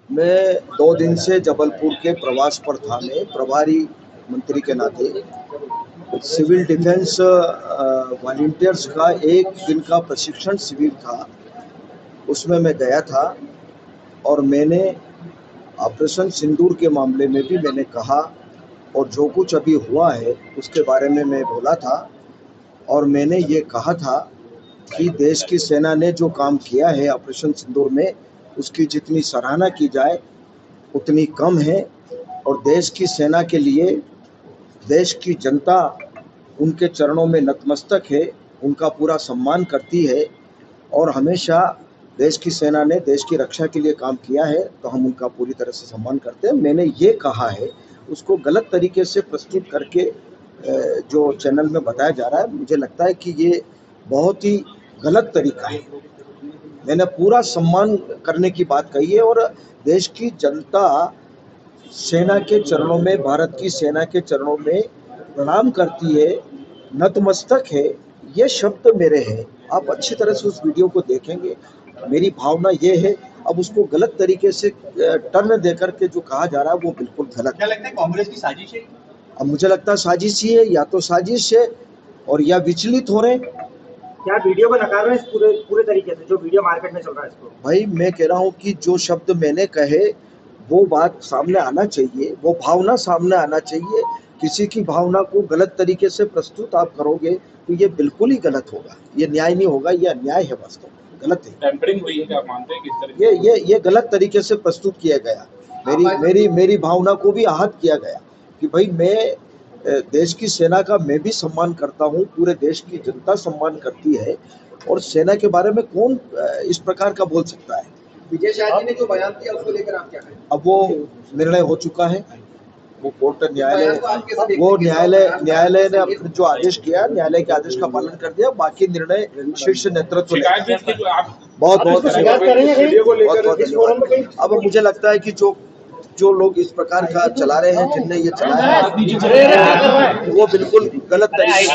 मैं 2 दिन से जबलपुर के प्रवास पर था। मैं प्रभारी मंत्री के नाते सिविल डिफेंस वॉलंटियर्स का 1 दिन का प्रशिक्षण शिविर था, उसमें मैं गया था और मैंने ऑपरेशन सिंदूर के मामले में भी मैंने कहा और जो कुछ अभी हुआ है उसके बारे में मैं बोला था और मैंने ये कहा था कि देश की सेना ने जो काम किया है ऑपरेशन सिंदूर में, उसकी जितनी सराहना की जाए उतनी कम है और देश की सेना के लिए देश की जनता उनके चरणों में नतमस्तक है, उनका पूरा सम्मान करती है और हमेशा देश की सेना ने देश की रक्षा के लिए काम किया है तो हम उनका पूरी तरह से सम्मान करते हैं। मैंने ये कहा है, उसको गलत तरीके से प्रस्तुत करके जो चैनल में बताया जा रहा है, मुझे लगता है कि ये बहुत ही गलत तरीका है। मैंने पूरा सम्मान करने की बात कही है और देश की जनता सेना के चरणों में, भारत की सेना के चरणों में प्रणाम करती है, नतमस्तक है, ये शब्द मेरे हैं। आप अच्छी तरह से उस वीडियो को देखेंगे, मेरी भावना ये है। अब उसको गलत तरीके से टर्न देकर के जो कहा जा रहा है वो बिल्कुल गलत है। क्या लगता है कांग्रेस की साजिश है? अब मुझे लगता है साजिश ही है, या तो साजिश है और या विचलित हो रहे हैं। क्या वीडियो को नकार रहे हैं पूरे तरीके से, जो वीडियो मार्केट में चल रहा है इसको? भाई मैं कह रहा हूँ कि जो शब्द मैंने कहे वो बात सामने आना चाहिए, वो भावना सामने आना चाहिए। किसी की भावना को गलत तरीके से प्रस्तुत आप करोगे तो ये बिल्कुल ही गलत होगा, ये न्याय नहीं होगा, ये अन्याय है, वास्तव में गलत है। टेम्परिंग हुई है क्या आप मानते हैं? किस तरह ये गलत तरीके से प्रस्तुत किया गया, मेरी भावना को भी आहत किया गया कि भाई मैं देश की सेना का मैं भी सम्मान करता हूँ, पूरे देश की जनता सम्मान करती है और सेना के बारे में कौन इस प्रकार का बोल सकता है। विजय शाह जी ने जो बयान दिया उसको लेकर आप क्या कहें? अब वो निर्णय हो चुका है, वो कोर्ट न्यायालय ने अपने जो आदेश किया, न्यायालय के आदेश का पालन कर दिया। बाकी निर्णय शीर्ष नेतृत्व लेगा। बहुत अब मुझे लगता है कि जो लोग इस प्रकार का चला रहे हैं, जिनने ये चलाया है, वो बिल्कुल गलत तरीके से